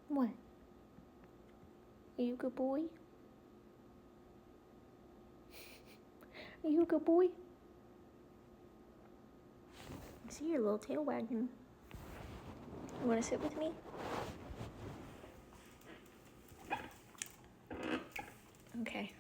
What? Are you a good boy? Are you a good boy? I see your little tail wagging. You want to sit with me? Okay.